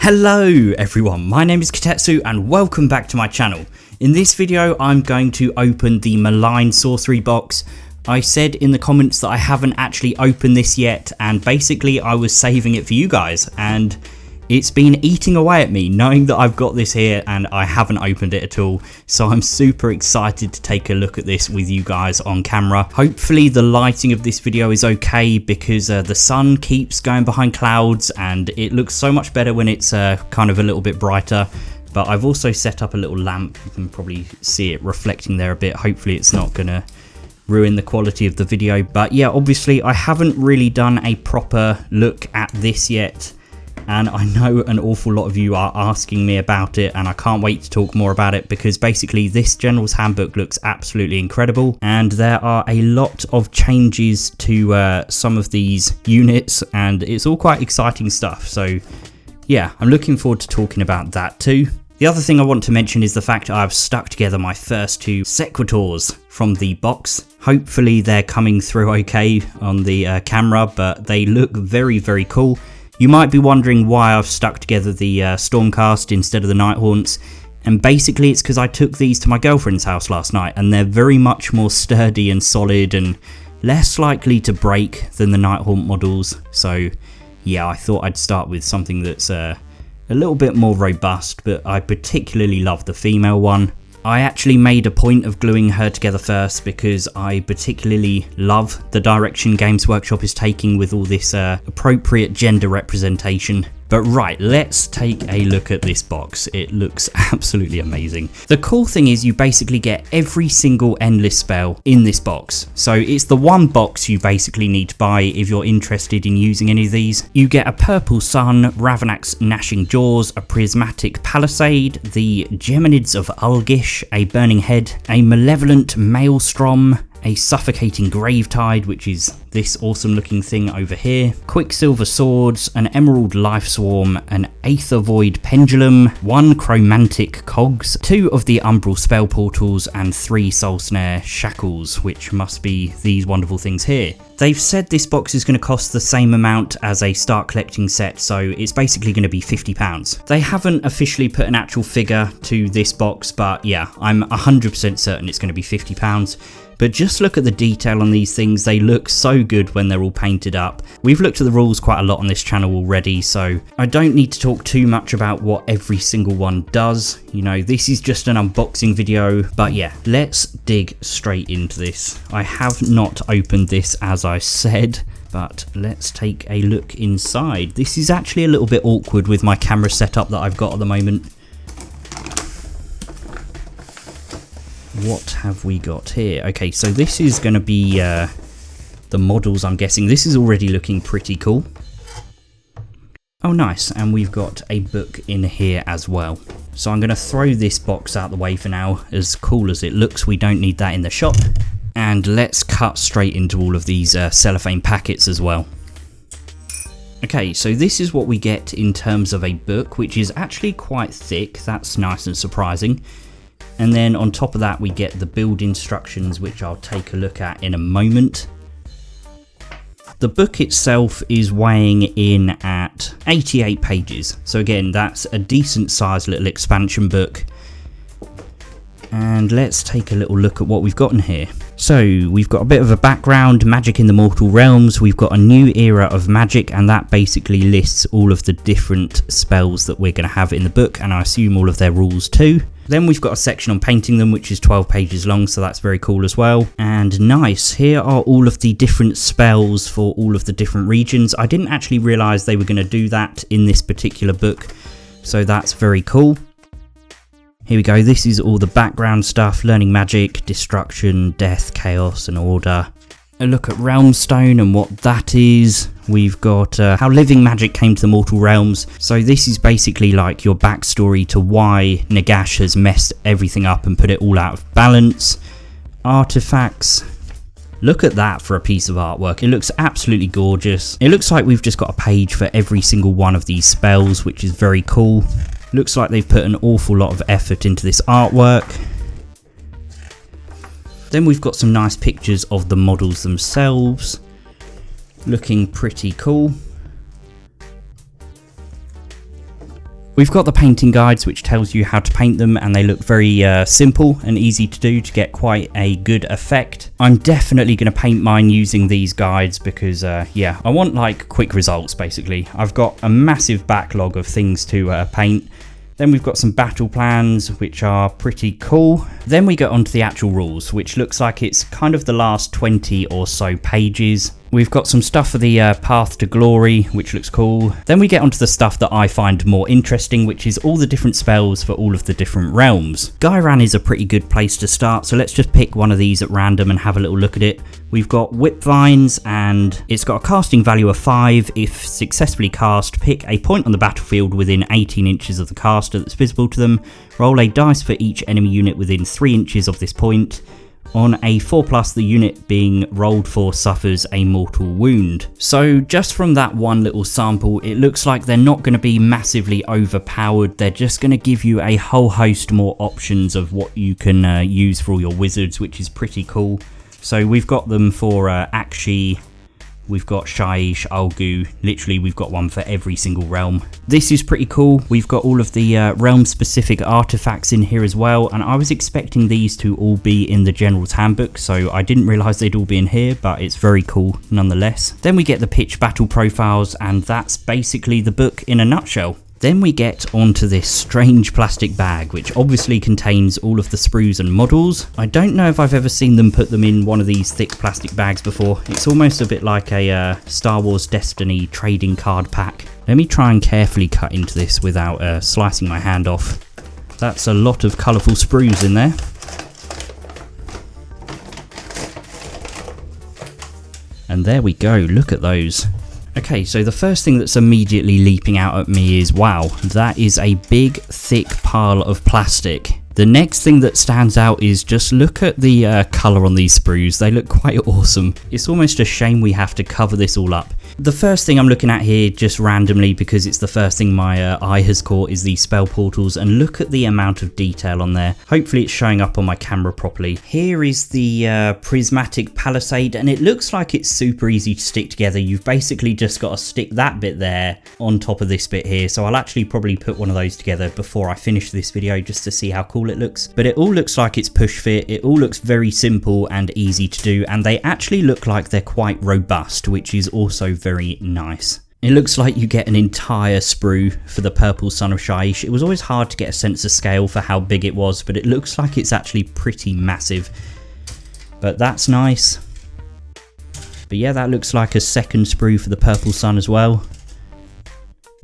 Hello everyone, my name is Kitetsu and welcome back to my channel. In this video I'm going to open the Malign Sorcery Box. I said in the comments that I haven't actually opened this yet, and basically I was saving it for you guys, and it's been eating away at me knowing that I've got this here and I haven't opened it at all. So I'm super excited to take a look at this with you guys on camera. Hopefully the lighting of this video is okay because the sun keeps going behind clouds and it looks so much better when it's kind of a little bit brighter. But I've also set up a little lamp. You can probably see it reflecting there a bit. Hopefully it's not gonna ruin the quality of the video. But yeah, obviously I haven't really done a proper look at this yet. And I know an awful lot of you are asking me about it, and I can't wait to talk more about it because basically this General's Handbook looks absolutely incredible, and there are a lot of changes to some of these units, and it's all quite exciting stuff. So yeah, I'm looking forward to talking about that too. The other thing I want to mention is the fact I've stuck together my first two sequitors from the box. Hopefully they're coming through okay on the camera, but they look very, very cool. You might be wondering why I've stuck together the Stormcast instead of the Night Haunts, and basically it's because I took these to my girlfriend's house last night and they're very much more sturdy and solid and less likely to break than the Night Haunt models. So yeah, I thought I'd start with something that's a little bit more robust, but I particularly love the female one. I actually made a point of gluing her together first because I particularly love the direction Games Workshop is taking with all this appropriate gender representation. But right, let's take a look at this box. It looks absolutely amazing. The cool thing is you basically get every single endless spell in this box. So it's the one box you basically need to buy if you're interested in using any of these. You get a Purple Sun, Ravenak's Gnashing Jaws, a Prismatic Palisade, the Geminids of uhl-gysh, a Burning Head, a Malevolent Maelstrom, a Suffocating Gravetide, which is this awesome looking thing over here, Quicksilver Swords, an Emerald Life Swarm, an Aether Void Pendulum, 1 Chromantic Cogs, 2 of the Umbral Spell Portals, and 3 Soul Snare Shackles, which must be these wonderful things here. They've said this box is going to cost the same amount as a start collecting set, so it's basically going to be £50. They haven't officially put an actual figure to this box, but yeah, I'm 100% certain it's going to be £50. But just look at the detail on these things, they look so good when they're all painted up. We've looked at the rules quite a lot on this channel already, so I don't need to talk too much about what every single one does. You know, this is just an unboxing video, but yeah, let's dig straight into this. I have not opened this as I said, but let's take a look inside. This is actually a little bit awkward with my camera setup that I've got at the moment. What have we got here? Okay, so this is going to be the models, I'm guessing. This is already looking pretty cool. Oh, nice. And we've got a book in here as well. So I'm going to throw this box out the way for now. As cool as it looks, we don't need that in the shop. And let's cut straight into all of these cellophane packets as well. Okay, so this is what we get in terms of a book, which is actually quite thick. That's nice and surprising. And then on top of that we get the build instructions, which I'll take a look at in a moment. The book itself is weighing in at 88 pages. So again, that's a decent sized little expansion book. And let's take a little look at what we've got in here. So we've got a bit of a background, magic in the mortal realms. We've got a new era of magic, and that basically lists all of the different spells that we're going to have in the book, and I assume all of their rules too. Then we've got a section on painting them, which is 12 pages long, so that's very cool as well. And nice, here are all of the different spells for all of the different regions. I didn't actually realise they were going to do that in this particular book, so that's very cool. Here we go, this is all the background stuff, learning magic, destruction, death, chaos and order. A look at Realmstone and what that is. We've got how living magic came to the mortal realms. So this is basically like your backstory to why Nagash has messed everything up and put it all out of balance. Artifacts. Look at that for a piece of artwork. It looks absolutely gorgeous. It looks like we've just got a page for every single one of these spells, which is very cool. Looks like they've put an awful lot of effort into this artwork. Then we've got some nice pictures of the models themselves. Looking pretty cool. We've got the painting guides, which tells you how to paint them, and they look very simple and easy to do to get quite a good effect. I'm definitely going to paint mine using these guides because, yeah, I want like quick results basically. I've got a massive backlog of things to paint. Then we've got some battle plans, which are pretty cool. Then we get onto the actual rules, which looks like it's kind of the last 20 or so pages. We've got some stuff for the Path to Glory, which looks cool. Then we get onto the stuff that I find more interesting, which is all the different spells for all of the different realms. Gairan is a pretty good place to start, so let's just pick one of these at random and have a little look at it. We've got Whip Vines, and it's got a casting value of 5. If successfully cast, pick a point on the battlefield within 18 inches of the caster that's visible to them. Roll a dice for each enemy unit within 3 inches of this point. On a 4+, the unit being rolled for suffers a mortal wound. So just from that one little sample, it looks like they're not going to be massively overpowered. They're just going to give you a whole host more options of what you can use for all your wizards, which is pretty cool. So we've got them for Akshi, we've got Shaiish, Ulgu, literally we've got one for every single realm. This is pretty cool. We've got all of the realm specific artifacts in here as well, and I was expecting these to all be in the General's Handbook, so I didn't realise they'd all be in here, but it's very cool nonetheless. Then we get the pitch battle profiles, and that's basically the book in a nutshell. Then we get onto this strange plastic bag, which obviously contains all of the sprues and models. I don't know if I've ever seen them put them in one of these thick plastic bags before. It's almost a bit like a Star Wars Destiny trading card pack. Let me try and carefully cut into this without slicing my hand off. That's a lot of colourful sprues in there. And there we go, look at those. Okay, so the first thing that's immediately leaping out at me is, wow, that is a big, thick pile of plastic. The next thing that stands out is just look at the colour on these sprues. They look quite awesome. It's almost a shame we have to cover this all up. The first thing I'm looking at here, just randomly, because it's the first thing my eye has caught, is these spell portals, and look at the amount of detail on there. Hopefully it's showing up on my camera properly. Here is the Prismatic Palisade, and it looks like it's super easy to stick together. You've basically just got to stick that bit there on top of this bit here, so I'll actually probably put one of those together before I finish this video just to see how cool it looks. But it all looks like it's push fit, it all looks very simple and easy to do, and they actually look like they're quite robust, which is also very nice. It looks like you get an entire sprue for the Purple Son of Shaiish. It was always hard to get a sense of scale for how big it was, but it looks like it's actually pretty massive. But that's nice. But yeah, that looks like a second sprue for the Purple Sun as well.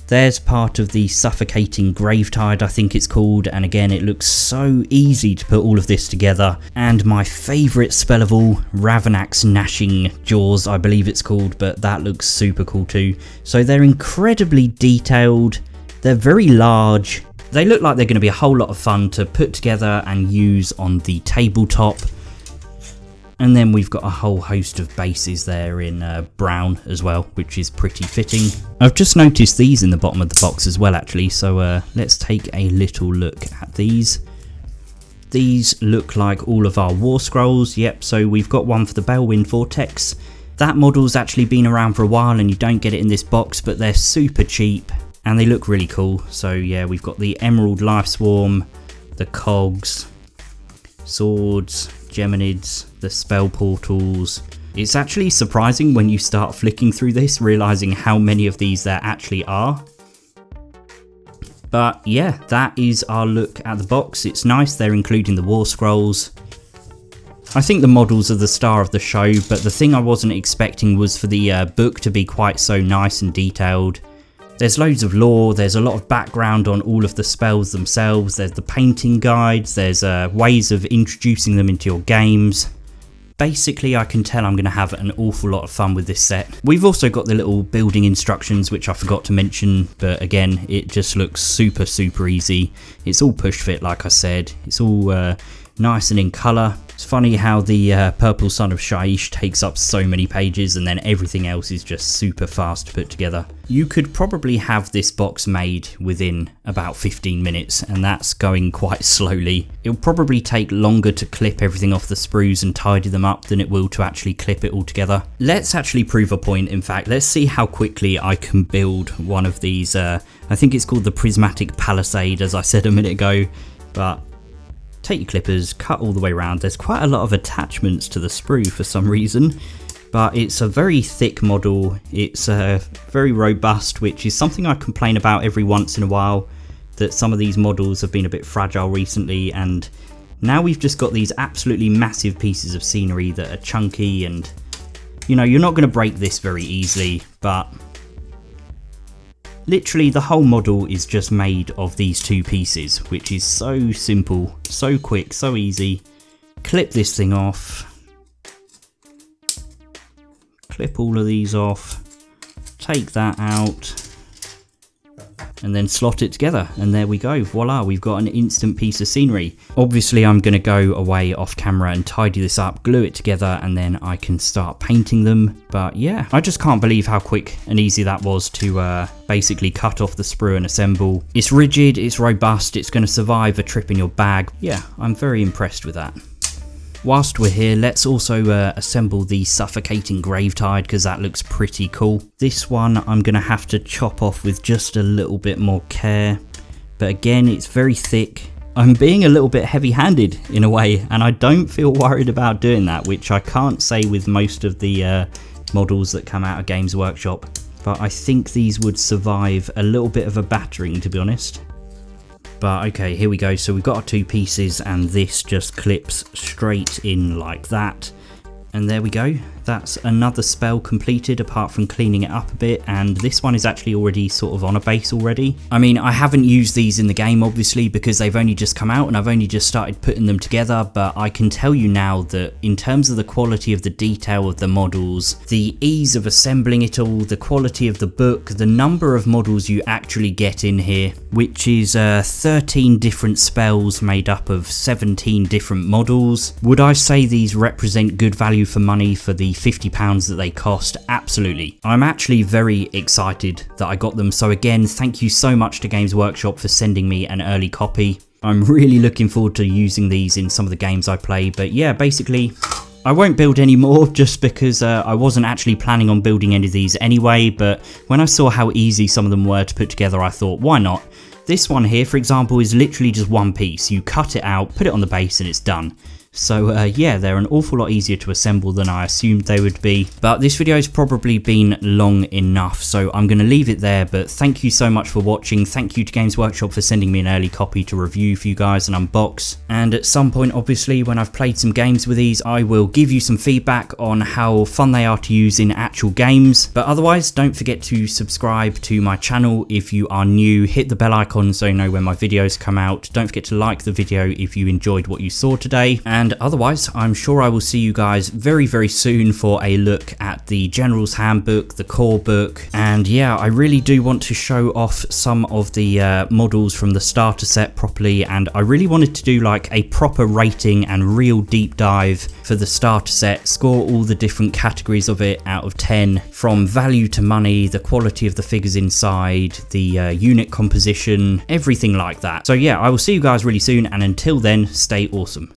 There's part of the Suffocating Gravetide, I think it's called, and again it looks so easy to put all of this together. And my favourite spell of all, Ravenak's Gnashing Jaws, I believe it's called, but that looks super cool too. So they're incredibly detailed, they're very large, they look like they're going to be a whole lot of fun to put together and use on the tabletop. And then we've got a whole host of bases there in brown as well, which is pretty fitting. I've just noticed these in the bottom of the box as well actually, so let's take a little look at these. These look like all of our war scrolls. Yep, so we've got one for the Balewind Vortex. That model's actually been around for a while and you don't get it in this box, but they're super cheap and they look really cool. So yeah, we've got the Emerald Life Swarm, the cogs, swords, Geminids, the spell portals. It's actually surprising when you start flicking through this, realizing how many of these there actually are. But yeah, that is our look at the box. It's nice, they're including the war scrolls. I think the models are the star of the show, but the thing I wasn't expecting was for the book to be quite so nice and detailed. There's loads of lore, there's a lot of background on all of the spells themselves, there's the painting guides, there's ways of introducing them into your games. Basically, I can tell I'm going to have an awful lot of fun with this set. We've also got the little building instructions, which I forgot to mention, but again, it just looks super easy. It's all push fit, like I said. It's all nice and in colour. It's funny how the Purple Sun of Shaiish takes up so many pages and then everything else is just super fast to put together. You could probably have this box made within about 15 minutes, and that's going quite slowly. It'll probably take longer to clip everything off the sprues and tidy them up than it will to actually clip it all together. Let's actually prove a point. In fact, let's see how quickly I can build one of these. I think it's called the Prismatic Palisade, as I said a minute ago, but take your clippers, cut all the way around. There's quite a lot of attachments to the sprue for some reason, but it's a very thick model. It's very robust, which is something I complain about every once in a while, that some of these models have been a bit fragile recently, and now we've just got these absolutely massive pieces of scenery that are chunky, and you know, you're not going to break this very easily, but literally the whole model is just made of these two pieces, which is so simple, so quick, so easy. Clip this thing off, clip all of these off, take that out, and then slot it together, and there we go. Voila, we've got an instant piece of scenery. Obviously I'm going to go away off camera and tidy this up, glue it together, and then I can start painting them. But yeah, I just can't believe how quick and easy that was to basically cut off the sprue and assemble. It's rigid, it's robust, it's going to survive a trip in your bag. Yeah, I'm very impressed with that. Whilst we're here, let's also assemble the Suffocating Gravetide, because that looks pretty cool. This one I'm going to have to chop off with just a little bit more care, but again, it's very thick. I'm being a little bit heavy-handed in a way, and I don't feel worried about doing that, which I can't say with most of the models that come out of Games Workshop, but I think these would survive a little bit of a battering, to be honest. But okay, here we go. So we've got our two pieces, and this just clips straight in like that. And there we go. That's another spell completed, apart from cleaning it up a bit, and this one is actually already sort of on a base already. I mean, I haven't used these in the game obviously because they've only just come out and I've only just started putting them together, but I can tell you now that in terms of the quality of the detail of the models, the ease of assembling it all, the quality of the book, the number of models you actually get in here, which is 13 different spells made up of 17 different models. Would I say these represent good value for money for the £50 that they cost? Absolutely. I'm actually very excited that I got them, so again, thank you so much to Games Workshop for sending me an early copy. I'm really looking forward to using these in some of the games I play, but yeah, basically I won't build any more just because I wasn't actually planning on building any of these anyway, but when I saw how easy some of them were to put together, I thought, why not? This one here, for example, is literally just one piece. You cut it out, put it on the base, and it's done. So yeah, they're an awful lot easier to assemble than I assumed they would be. But this video has probably been long enough, so I'm going to leave it there. But thank you so much for watching. Thank you to Games Workshop for sending me an early copy to review for you guys and unbox. And at some point, obviously, when I've played some games with these, I will give you some feedback on how fun they are to use in actual games. But otherwise, don't forget to subscribe to my channel if you are new. Hit the bell icon so you know when my videos come out. Don't forget to like the video if you enjoyed what you saw today. And otherwise, I'm sure I will see you guys very, very soon for a look at the General's Handbook, the core book, and yeah, I really do want to show off some of the models from the starter set properly, and I really wanted to do like a proper rating and real deep dive for the starter set, score all the different categories of it out of 10, from value to money, the quality of the figures inside, the unit composition, everything like that. So yeah, I will see you guys really soon, and until then, stay awesome.